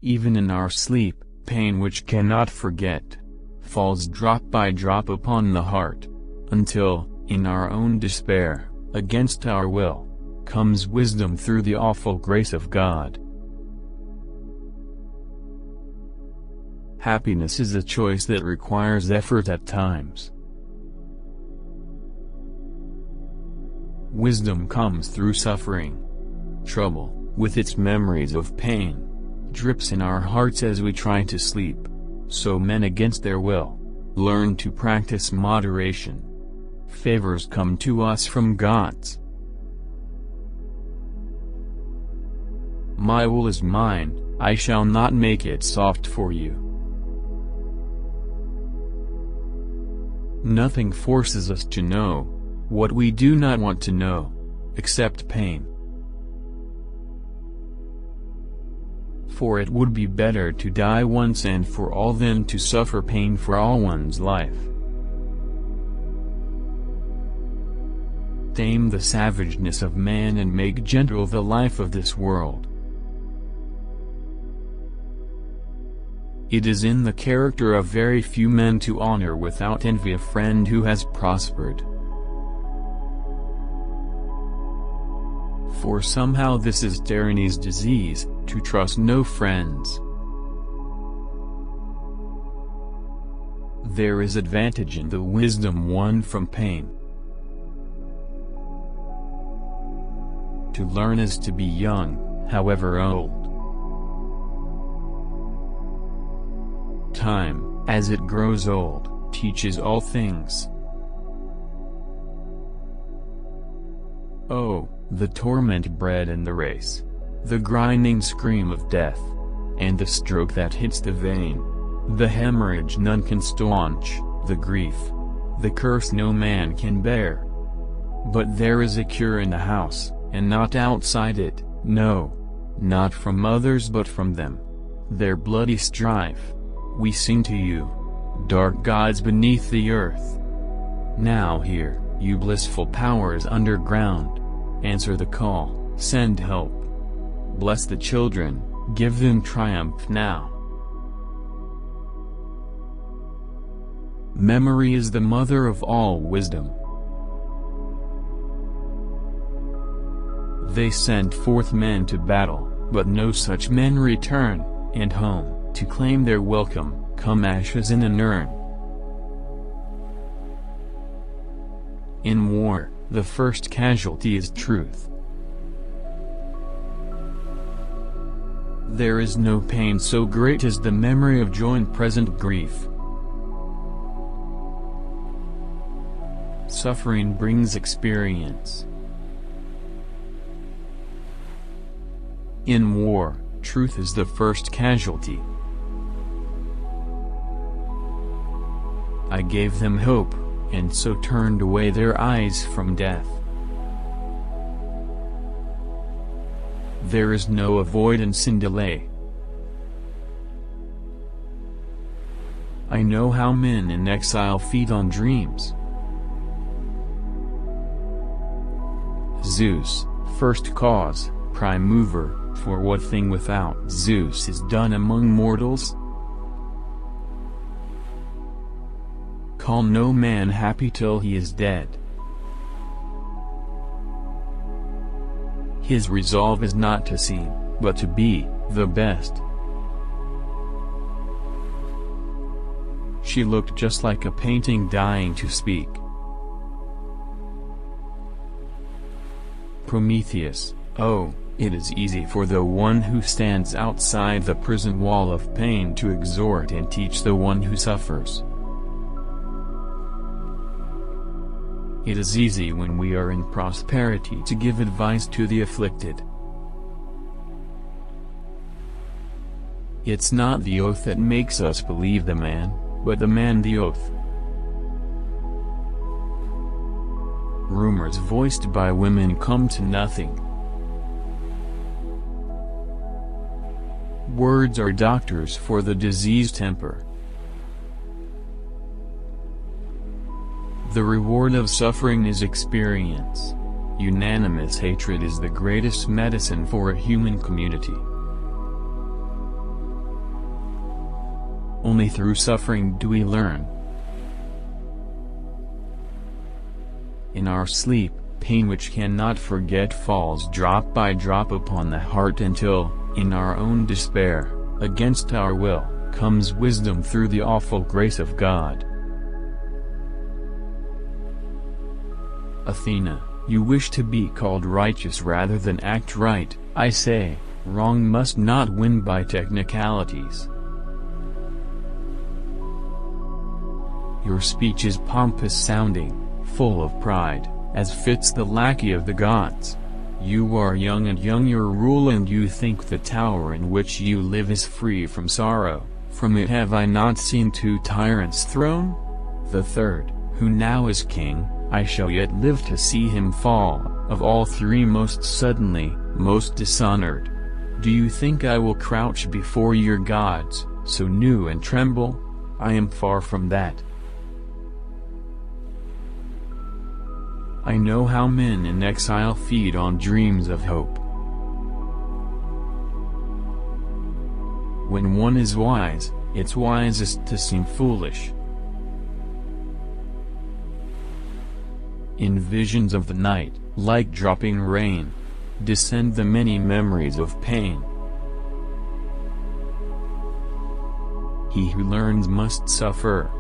Even in our sleep, pain which cannot forget, falls drop by drop upon the heart, until, in our own despair, against our will, comes wisdom through the awful grace of God. Happiness is a choice that requires effort at times. Wisdom comes through suffering. Trouble, with its memories of pain, drips in our hearts as we try to sleep. So men against their will learn to practice moderation. Favors come to us from gods. My wool is mine, I shall not make it soft for you. Nothing forces us to know what we do not want to know, except pain. For it would be better to die once and for all than to suffer pain for all one's life. Tame the savageness of man and make gentle the life of this world. It is in the character of very few men to honor without envy a friend who has prospered. For somehow this is tyranny's disease, to trust no friends. There is advantage in the wisdom won from pain. To learn is to be young, however old. Time, as it grows old, teaches all things. Oh, the torment bred in the race, the grinding scream of death, and the stroke that hits the vein, the hemorrhage none can staunch, the grief, the curse no man can bear. But there is a cure in the house, and not outside it, no, not from others but from them. Their bloody strife, we sing to you, dark gods beneath the earth. Now hear, you blissful powers underground, answer the call, send help. Bless the children, give them triumph now. Memory is the mother of all wisdom. They sent forth men to battle, but no such men return, and home, to claim their welcome, come ashes in an urn. In war, the first casualty is truth. There is no pain so great as the memory of joint present grief. Suffering brings experience. In war, truth is the first casualty. I gave them hope, and so turned away their eyes from death. There is no avoidance in delay. I know how men in exile feed on dreams. Zeus, first cause, prime mover, for what thing without Zeus is done among mortals? Call no man happy till he is dead. His resolve is not to seem, but to be, the best. She looked just like a painting dying to speak. Prometheus, oh, it is easy for the one who stands outside the prison wall of pain to exhort and teach the one who suffers. It is easy when we are in prosperity to give advice to the afflicted. It's not the oath that makes us believe the man, but the man the oath. Rumors voiced by women come to nothing. Words are doctors for the diseased temper. The reward of suffering is experience. Unanimous hatred is the greatest medicine for a human community. Only through suffering do we learn. In our sleep, pain which cannot forget falls drop by drop upon the heart until, in our own despair, against our will, comes wisdom through the awful grace of God. Athena, you wish to be called righteous rather than act right. I say, wrong must not win by technicalities. Your speech is pompous sounding, full of pride, as fits the lackey of the gods. You are young and young your rule, and you think the tower in which you live is free from sorrow. From it have I not seen two tyrants thrown? The third, who now is king, I shall yet live to see him fall, of all three most suddenly, most dishonored. Do you think I will crouch before your gods, so new and tremble? I am far from that. I know how men in exile feed on dreams of hope. When one is wise, it's wisest to seem foolish. In visions of the night, like dropping rain, descend the many memories of pain. He who learns must suffer.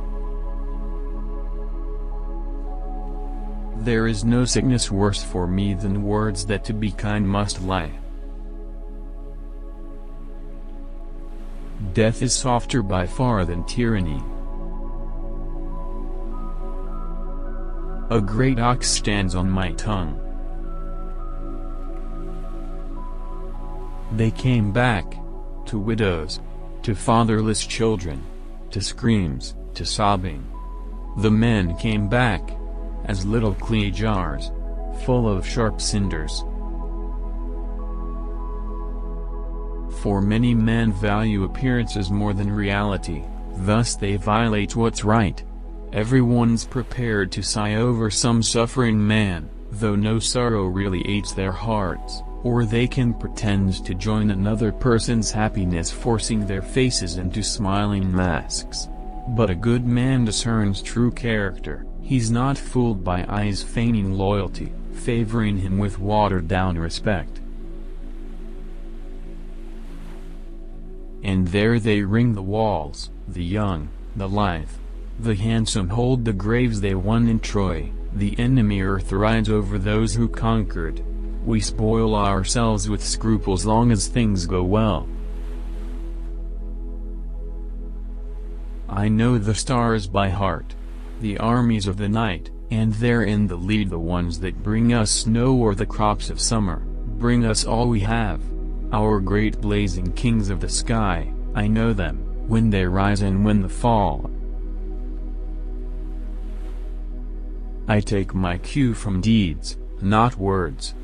There is no sickness worse for me than words that to be kind must lie. Death is softer by far than tyranny. A great ox stands on my tongue. They came back, to widows, to fatherless children, to screams, to sobbing. The men came back, as little clay jars, full of sharp cinders. For many men value appearances more than reality, thus they violate what's right. Everyone's prepared to sigh over some suffering man, though no sorrow really aches their hearts, or they can pretend to join another person's happiness, forcing their faces into smiling masks. But a good man discerns true character. He's not fooled by eyes feigning loyalty, favoring him with watered-down respect. And there they ring the walls, the young, the lithe, the handsome hold the graves they won in Troy, the enemy earth rides over those who conquered. We spoil ourselves with scruples long as things go well. I know the stars by heart, the armies of the night, and they're in the lead the ones that bring us snow or the crops of summer, bring us all we have. Our great blazing kings of the sky, I know them, when they rise and when they fall. I take my cue from deeds, not words.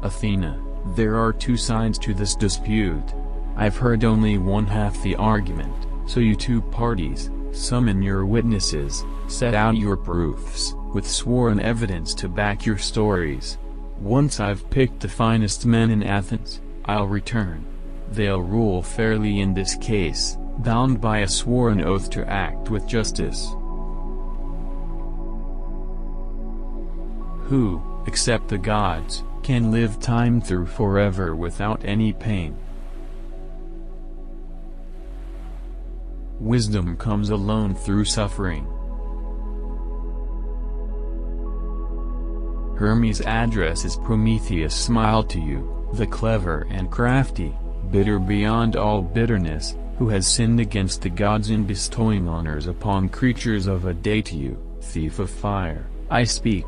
Athena, there are two sides to this dispute. I've heard only one half the argument, so you two parties, summon your witnesses, set out your proofs, with sworn evidence to back your stories. Once I've picked the finest men in Athens, I'll return. They'll rule fairly in this case, bound by a sworn oath to act with justice. Who, except the gods, can live time through forever without any pain? Wisdom comes alone through suffering. Hermes' addresses Prometheus smiled to you, the clever and crafty, bitter beyond all bitterness, who has sinned against the gods in bestowing honors upon creatures of a day to you, thief of fire, I speak.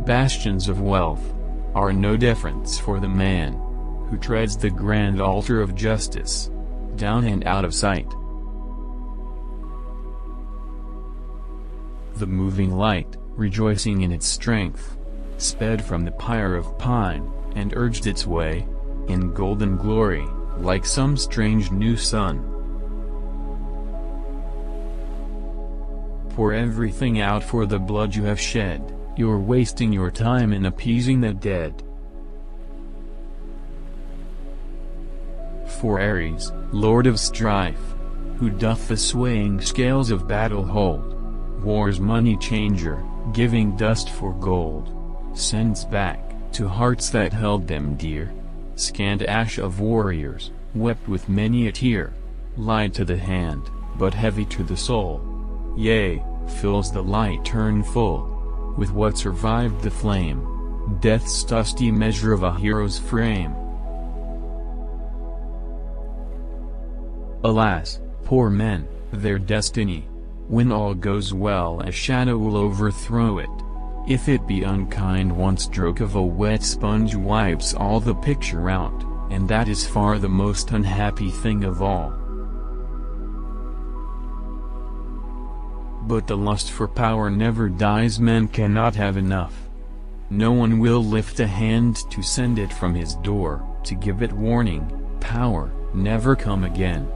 Bastions of wealth are no difference for the man who treads the grand altar of justice, down and out of sight. The moving light, rejoicing in its strength, sped from the pyre of pine, and urged its way, in golden glory, like some strange new sun. Pour everything out for the blood you have shed, you're wasting your time in appeasing the dead. for Ares, lord of strife, who doth the swaying scales of battle hold, war's money changer, giving dust for gold, sends back, to hearts that held them dear, scant ash of warriors, wept with many a tear, light to the hand, but heavy to the soul, yea, fills the light turn full, with what survived the flame, death's dusty measure of a hero's frame. Alas, poor men, their destiny, when all goes well a shadow will overthrow it, if it be unkind one stroke of a wet sponge wipes all the picture out, and that is far the most unhappy thing of all. But the lust for power never dies, men cannot have enough. No one will lift a hand to send it from his door, to give it warning, power, never come again.